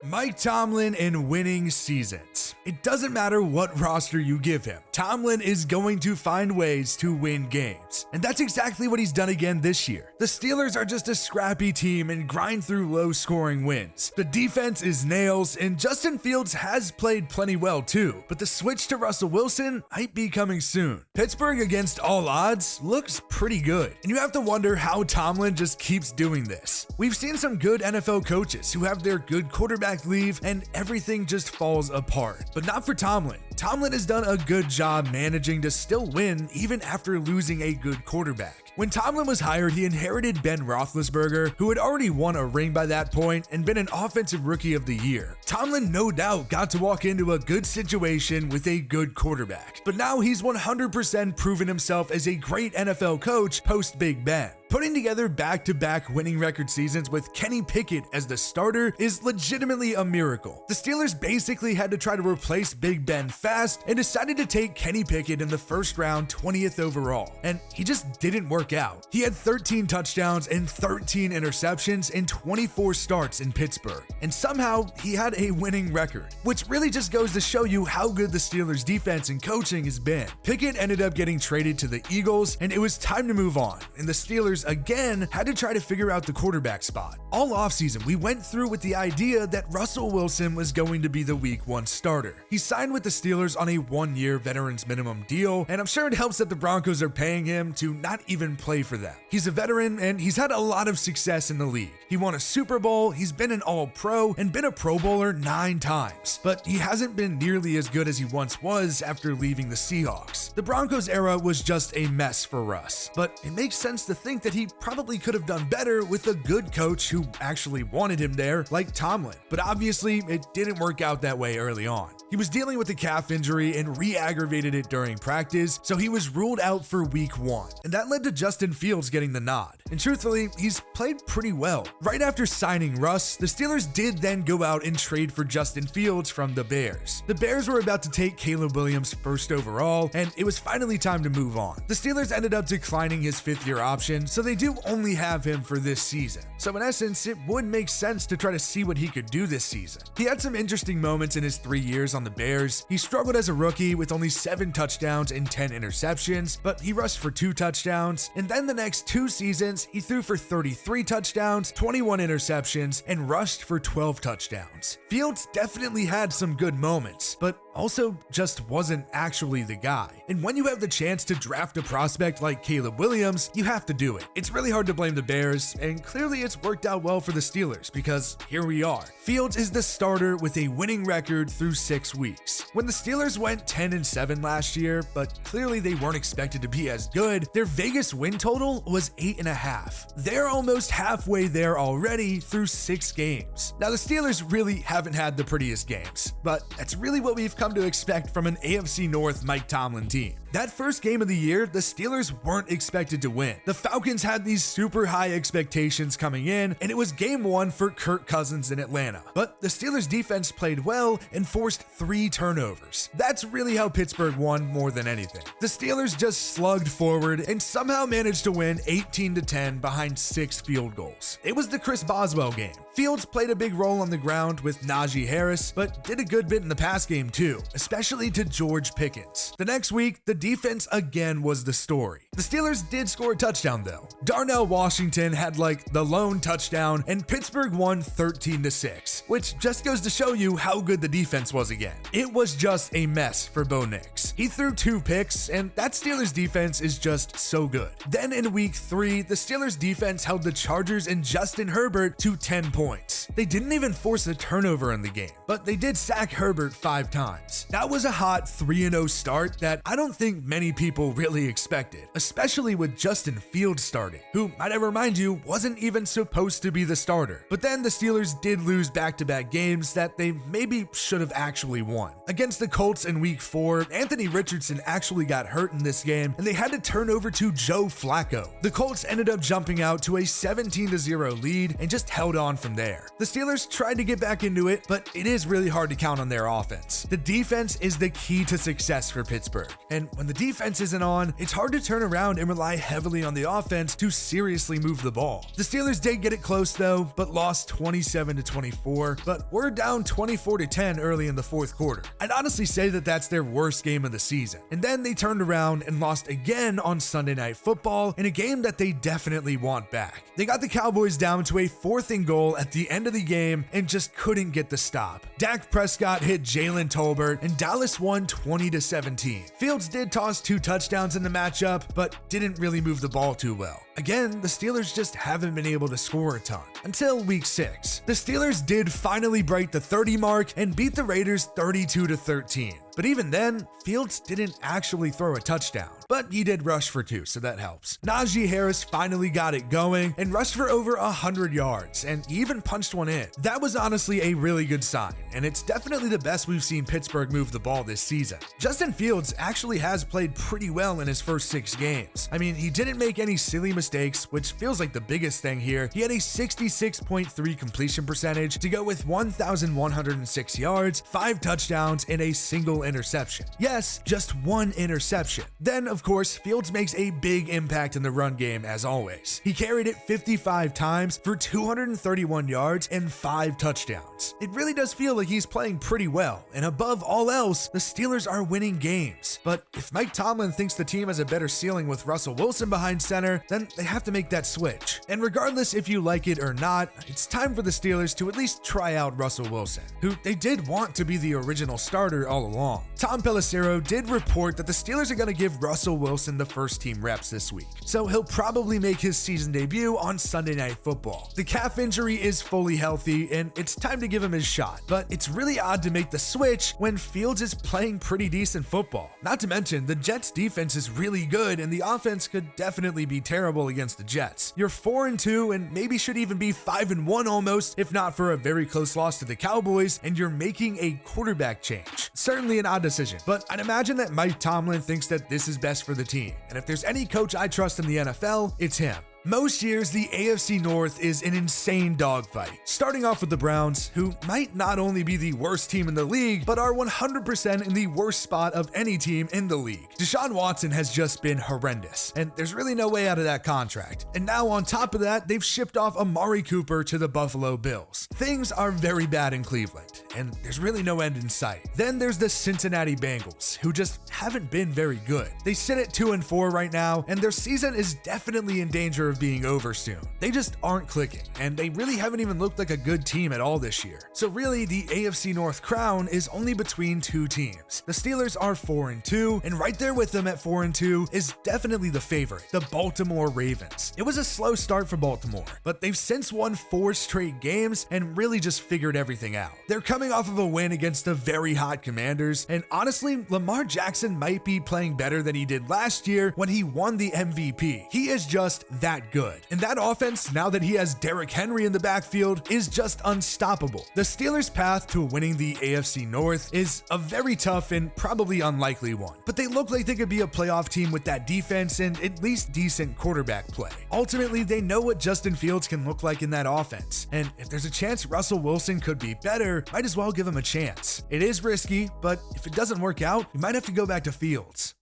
Mike Tomlin in winning seasons. It doesn't matter what roster you give him, Tomlin is going to find ways to win games. And that's exactly what he's done again this year. The Steelers are just a scrappy team and grind through low-scoring wins. The defense is nails, and Justin Fields has played plenty well too, but the switch to Russell Wilson might be coming soon. Pittsburgh against all odds looks pretty good, and you have to wonder how Tomlin just keeps doing this. We've seen some good NFL coaches who have their good quarterback leave and everything just falls apart, but not for Tomlin. Tomlin has done a good job managing to still win even after losing a good quarterback. When Tomlin was hired, he inherited Ben Roethlisberger, who had already won a ring by that point and been an offensive rookie of the year. Tomlin no doubt got to walk into a good situation with a good quarterback, but now he's 100% proven himself as a great NFL coach post Big Ben. Putting together back-to-back winning record seasons with Kenny Pickett as the starter is legitimately a miracle. The Steelers basically had to try to replace Big Ben fast and decided to take Kenny Pickett in the first round, 20th overall, and he just didn't work out. He had 13 touchdowns and 13 interceptions in 24 starts in Pittsburgh, and somehow he had a winning record, which really just goes to show you how good the Steelers' defense and coaching has been. Pickett ended up getting traded to the Eagles, and it was time to move on, and the Steelers again had to try to figure out the quarterback spot. All offseason, we went through with the idea that Russell Wilson was going to be the Week 1 starter. He signed with the Steelers on a 1-year veterans minimum deal, and I'm sure it helps that the Broncos are paying him to not even play for them. He's a veteran, and he's had a lot of success in the league. He won a Super Bowl, he's been an All-Pro, and been a Pro Bowler 9 times, but he hasn't been nearly as good as he once was after leaving the Seahawks. The Broncos era was just a mess for Russ, but it makes sense to think that he probably could have done better with a good coach who actually wanted him there, like Tomlin. But obviously, it didn't work out that way early on. He was dealing with a calf injury and re-aggravated it during practice, so he was ruled out for Week 1, and that led to Justin Fields getting the nod. And truthfully, he's played pretty well. Right after signing Russ, the Steelers did then go out and trade for Justin Fields from the Bears. The Bears were about to take Caleb Williams first overall, and it was finally time to move on. The Steelers ended up declining his 5th-year option, so they do only have him for this season. So in essence, it would make sense to try to see what he could do this season. He had some interesting moments in his 3 years on the Bears. He struggled as a rookie with only 7 touchdowns and 10 interceptions, but he rushed for 2 touchdowns, and then the next 2 seasons, he threw for 33 touchdowns, 21 interceptions, and rushed for 12 touchdowns. Fields definitely had some good moments, but also just wasn't actually the guy. And when you have the chance to draft a prospect like Caleb Williams, you have to do it. It's really hard to blame the Bears, and clearly it's worked out well for the Steelers because here we are. Fields is the starter with a winning record through 6 weeks. When the Steelers went 10-7 last year, but clearly they weren't expected to be as good, their Vegas win total was 8.5. They're almost halfway there already through 6 games. Now the Steelers really haven't had the prettiest games, but that's really what we've come to expect from an AFC North Mike Tomlin team. That first game of the year, the Steelers weren't expected to win. The Falcons had these super high expectations coming in, and it was game 1 for Kirk Cousins in Atlanta. But the Steelers defense played well and forced 3 turnovers. That's really how Pittsburgh won more than anything. The Steelers just slugged forward and somehow managed to win 18-10 behind 6 field goals. It was the Chris Boswell game. Fields played a big role on the ground with Najee Harris, but did a good bit in the pass game too, especially to George Pickens. The next week, the defense again was the story. The Steelers did score a touchdown though. Darnell Washington had like the lone touchdown, and Pittsburgh won 13-6, which just goes to show you how good the defense was again. It was just a mess for Bo Nix. He threw 2 picks, and that Steelers defense is just so good. Then in week 3, the Steelers defense held the Chargers and Justin Herbert to 10 points. They didn't even force a turnover in the game, but they did sack Herbert 5 times. That was a hot 3-0 start that I don't think many people really expected, especially with Justin Fields starting, who, might I remind you, wasn't even supposed to be the starter. But then the Steelers did lose back-to-back games that they maybe should have actually won. Against the Colts in week 4, Anthony Anthony Richardson actually got hurt in this game, and they had to turn over to Joe Flacco. The Colts ended up jumping out to a 17-0 lead and just held on from there. The Steelers tried to get back into it, but it is really hard to count on their offense. The defense is the key to success for Pittsburgh, and when the defense isn't on, it's hard to turn around and rely heavily on the offense to seriously move the ball. The Steelers did get it close though, but lost 27-24, but were down 24-10 early in the fourth quarter. I'd honestly say that that's their worst game of the season. And then they turned around and lost again on Sunday Night Football in a game that they definitely want back. They got the Cowboys down to a 4th and goal at the end of the game and just couldn't get the stop. Dak Prescott hit Jalen Tolbert and Dallas won 20-17. Fields did toss 2 touchdowns in the matchup, but didn't really move the ball too well. Again, the Steelers just haven't been able to score a ton. Until week 6. The Steelers did finally break the 30 mark and beat the Raiders 32-13. But even then, Fields didn't actually throw a touchdown, but he did rush for 2, so that helps. Najee Harris finally got it going and rushed for over 100 yards, and he even punched one in. That was honestly a really good sign, and it's definitely the best we've seen Pittsburgh move the ball this season. Justin Fields actually has played pretty well in his first 6 games. I mean, he didn't make any silly mistakes, which feels like the biggest thing here. He had a 66.3 completion percentage to go with 1,106 yards, 5 touchdowns, and a single interception. Yes, just 1 interception. Then, of course, Fields makes a big impact in the run game as always. He carried it 55 times for 231 yards and 5 touchdowns. It really does feel like he's playing pretty well, and above all else, the Steelers are winning games. But if Mike Tomlin thinks the team has a better ceiling with Russell Wilson behind center, then they have to make that switch. And regardless if you like it or not, it's time for the Steelers to at least try out Russell Wilson, who they did want to be the original starter all along. Tom Pelissero did report that the Steelers are going to give Russell Wilson the first team reps this week, so he'll probably make his season debut on Sunday Night Football. The calf injury is fully healthy, and it's time to give him his shot, but it's really odd to make the switch when Fields is playing pretty decent football. Not to mention, the Jets' defense is really good, and the offense could definitely be terrible against the Jets. You're 4-2 and maybe should even be 5-1 almost, if not for a very close loss to the Cowboys, and you're making a quarterback change. Certainly an odd decision, but I'd imagine that Mike Tomlin thinks that this is best for the team, and if there's any coach I trust in the NFL, it's him. Most years, the AFC North is an insane dogfight, starting off with the Browns, who might not only be the worst team in the league, but are 100% in the worst spot of any team in the league. Deshaun Watson has just been horrendous, and there's really no way out of that contract. And now on top of that, they've shipped off Amari Cooper to the Buffalo Bills. Things are very bad in Cleveland, and there's really no end in sight. Then there's the Cincinnati Bengals, who just haven't been very good. They sit at 2-4 right now, and their season is definitely in danger of being over soon. They just aren't clicking, and they really haven't even looked like a good team at all this year. So really, the AFC North crown is only between 2 teams. The Steelers are 4-2, and right there with them at 4-2 is definitely the favorite, the Baltimore Ravens. It was a slow start for Baltimore, but they've since won 4 straight games and really just figured everything out. They're coming off of a win against the very hot Commanders, and honestly, Lamar Jackson might be playing better than he did last year when he won the MVP. He is just that good. And that offense, now that he has Derrick Henry in the backfield, is just unstoppable. The Steelers' path to winning the AFC North is a very tough and probably unlikely one, but they look like they could be a playoff team with that defense and at least decent quarterback play. Ultimately, they know what Justin Fields can look like in that offense, and if there's a chance Russell Wilson could be better, might as well give him a chance. It is risky, but if it doesn't work out, you might have to go back to Fields.